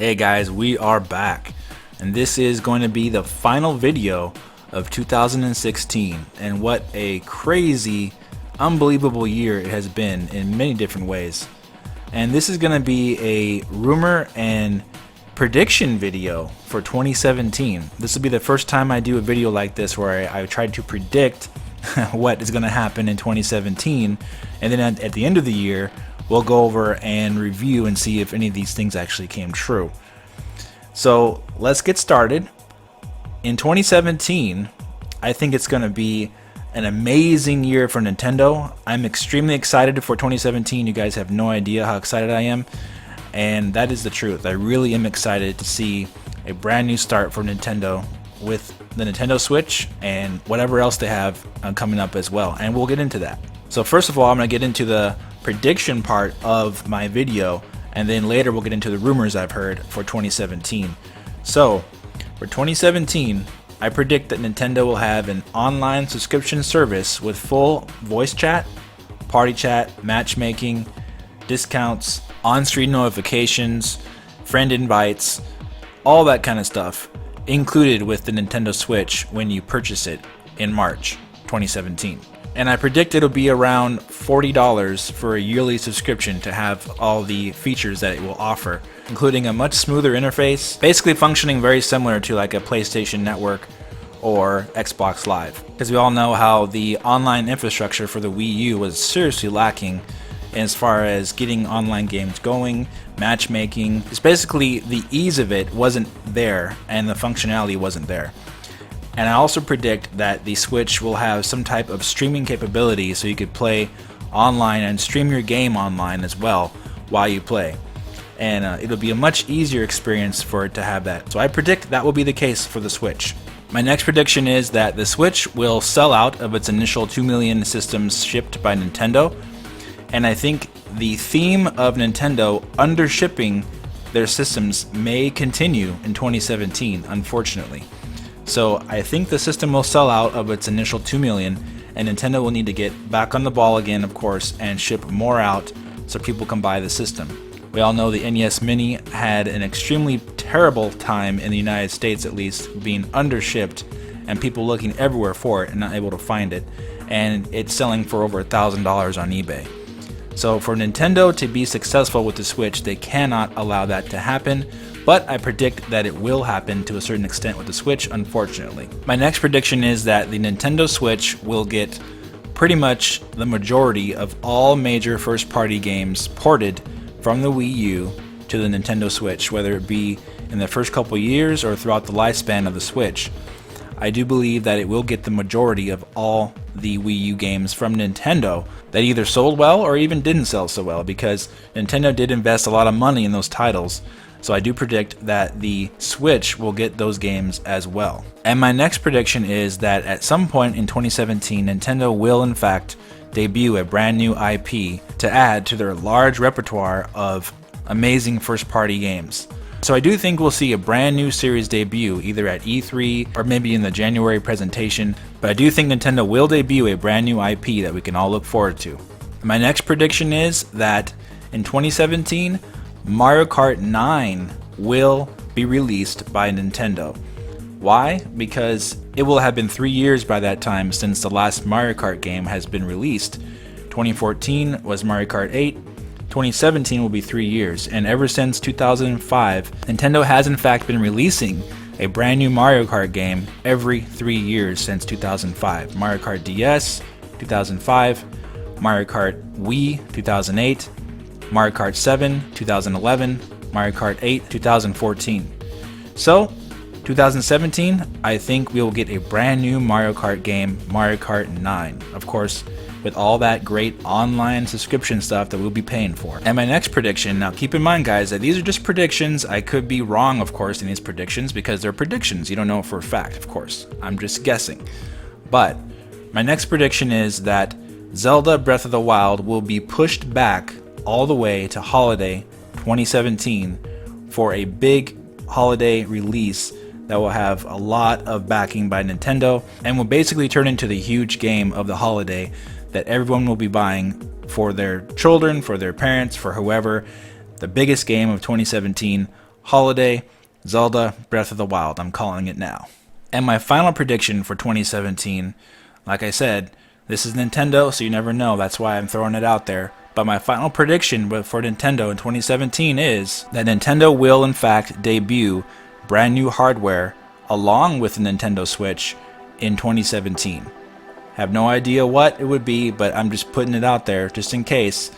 Hey guys, we are back, and this is going to be the final video of 2016, and what a crazy, unbelievable year it has been in many different ways. And this is going to be a rumor and prediction video for 2017. This will be the first time I do a video like this where I tried to predict what is going to happen in 2017, and then at the end of the year we'll go over and review and see if any of these things actually came true. So let's get started. In 2017, I think it's going to be an amazing year for Nintendo. I'm extremely excited for 2017. You guys have no idea how excited I am, and that is the truth. I really am excited to see a brand new start for Nintendo with the Nintendo Switch and whatever else they have coming up as well, and we'll get into that. So first of all, I'm going to get into the prediction part of my video, and then later we'll get into the rumors I've heard for 2017. So for 2017, I predict that Nintendo will have an online subscription service with full voice chat, party chat, matchmaking, discounts, on-screen notifications, friend invites, all that kind of stuff included with the Nintendo Switch when you purchase it in March 2017. And I predict it'll be around $40 for a yearly subscription to have all the features that it will offer, including a much smoother interface, basically functioning very similar to like a PlayStation Network or Xbox Live. Because we all know how the online infrastructure for the Wii U was seriously lacking as far as getting online games going, matchmaking. It's basically the ease of it wasn't there and the functionality wasn't there. And I also predict that the Switch will have some type of streaming capability so you could play online and stream your game online as well while you play. And it'll be a much easier experience for it to have that. So I predict that will be the case for the Switch. My next prediction is that the Switch will sell out of its initial 2 million systems shipped by Nintendo. And I think the theme of Nintendo undershipping their systems may continue in 2017, unfortunately. So I think the system will sell out of its initial 2 million, and Nintendo will need to get back on the ball again, of course, and ship more out so people can buy the system. We all know the NES Mini had an extremely terrible time in the United States, at least, being undershipped and people looking everywhere for it and not able to find it, and it's selling for over $1,000 on eBay. So for Nintendo to be successful with the Switch, they cannot allow that to happen. But I predict that it will happen to a certain extent with the Switch, unfortunately. My next prediction is that the Nintendo Switch will get pretty much the majority of all major first-party games ported from the Wii U to the Nintendo Switch, whether it be in the first couple years or throughout the lifespan of the Switch. I do believe that it will get the majority of all the Wii U games from Nintendo that either sold well or even didn't sell so well, because Nintendo did invest a lot of money in those titles. So I do predict that the Switch will get those games as well. And my next prediction is that at some point in 2017, Nintendo will in fact debut a brand new IP to add to their large repertoire of amazing first-party games. So I do think we'll see a brand new series debut either at E3 or maybe in the January presentation, but I do think Nintendo will debut a brand new IP that we can all look forward to. My next prediction is that in 2017, Mario Kart 9 will be released by Nintendo. Why? Because it will have been 3 years by that time since the last Mario Kart game has been released. 2014 was Mario Kart 8, 2017 will be 3 years, and ever since 2005, Nintendo has in fact been releasing a brand new Mario Kart game every 3 years since 2005. Mario Kart DS, 2005, Mario Kart Wii, 2008, Mario Kart 7, 2011, Mario Kart 8, 2014. So, 2017, I think we will get a brand new Mario Kart game, Mario Kart 9. Of course, with all that great online subscription stuff that we'll be paying for. And my next prediction, now keep in mind guys, that these are just predictions. I could be wrong, of course, in these predictions because they're predictions. You don't know for a fact, of course. I'm just guessing. But my next prediction is that Zelda Breath of the Wild will be pushed back all the way to holiday 2017 for a big holiday release that will have a lot of backing by Nintendo and will basically turn into the huge game of the holiday that everyone will be buying for their children, for their parents, for whoever. The biggest game of 2017 holiday, Zelda Breath of the Wild. I'm calling it now. And my final prediction for 2017, like I said, this is Nintendo, so you never know. That's why I'm throwing it out there. But my final prediction for Nintendo in 2017 is that Nintendo will, in fact, debut brand new hardware along with the Nintendo Switch in 2017. Have no idea what it would be, but I'm just putting it out there just in case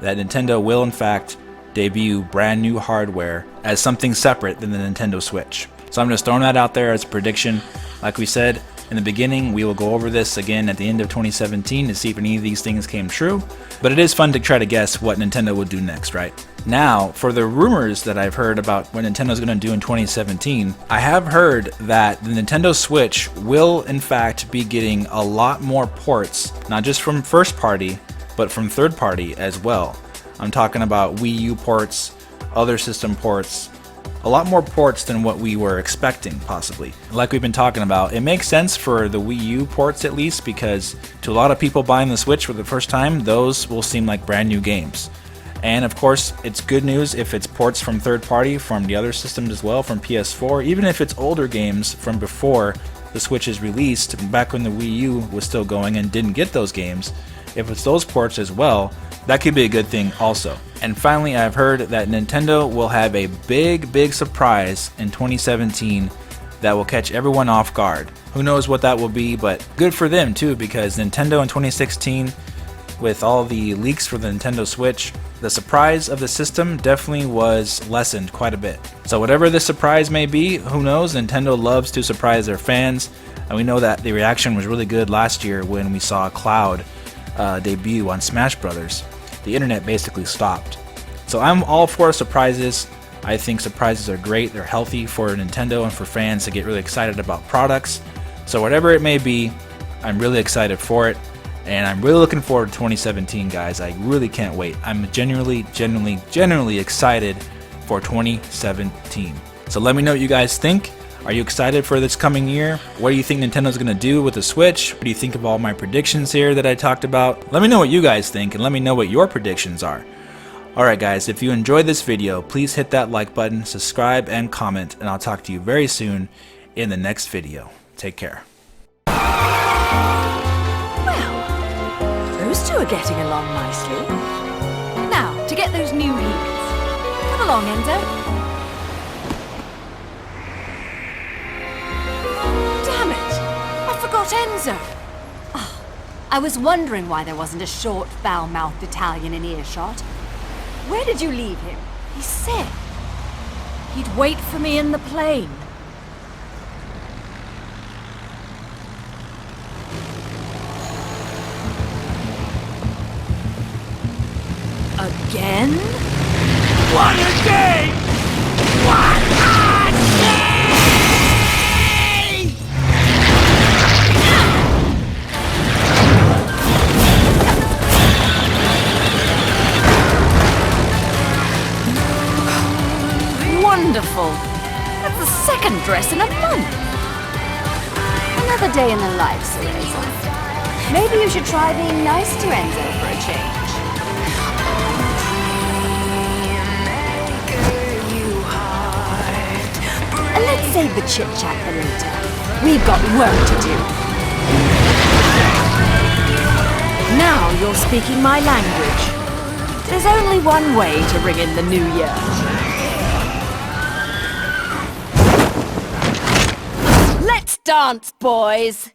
that Nintendo will, in fact, debut brand new hardware as something separate than the Nintendo Switch. So I'm just throwing that out there as a prediction. Like we said in the beginning, we will go over this again at the end of 2017 to see if any of these things came true. But it is fun to try to guess what Nintendo will do next, right? Now, for the rumors that I've heard about what Nintendo's going to do in 2017, I have heard that the Nintendo Switch will, in fact, be getting a lot more ports, not just from first party, but from third party as well. I'm talking about Wii U ports, other system ports, a lot more ports than what we were expecting, possibly. Like we've been talking about, it makes sense for the Wii U ports at least, because to a lot of people buying the Switch for the first time, those will seem like brand new games. And of course, it's good news if it's ports from third party, from the other systems as well, from PS4, even if it's older games from before the Switch is released, back when the Wii U was still going and didn't get those games. If it's those ports as well, that could be a good thing also. And finally, I've heard that Nintendo will have a big surprise in 2017 that will catch everyone off guard. Who knows what that will be, but good for them too, because Nintendo in 2016, with all the leaks for the Nintendo Switch, the surprise of the system definitely was lessened quite a bit. So whatever the surprise may be, who knows, Nintendo loves to surprise their fans, and we know that the reaction was really good last year when we saw Cloud debut on Smash Brothers. The internet basically stopped. So I'm all for surprises. I think surprises are great. They're healthy for Nintendo and for fans to get really excited about products. So whatever it may be, I'm really excited for it. And I'm really looking forward to 2017, guys. I really can't wait. I'm genuinely excited for 2017. So let me know what you guys think. Are you excited for this coming year? What do you think Nintendo's going to do with the Switch? What do you think of all my predictions here that I talked about? Let me know what you guys think, and let me know what your predictions are. Alright guys, if you enjoyed this video, please hit that like button, subscribe, and comment, and I'll talk to you very soon in the next video. Take care. Well, those two are getting along nicely. Now, to get those new heels. Come along, Enzo. Enzo! Oh, I was wondering why there wasn't a short, foul-mouthed Italian in earshot. Where did you leave him? He said he'd wait for me in the plane. Again? What a game! What a game! Wonderful. That's the second dress in a month. Another day in the life, Cereza. Maybe you should try being nice to Enzo for a change. And let's save the chit-chat for later. We've got work to do. Now you're speaking my language. There's only one way to ring in the new year. Let's dance, boys!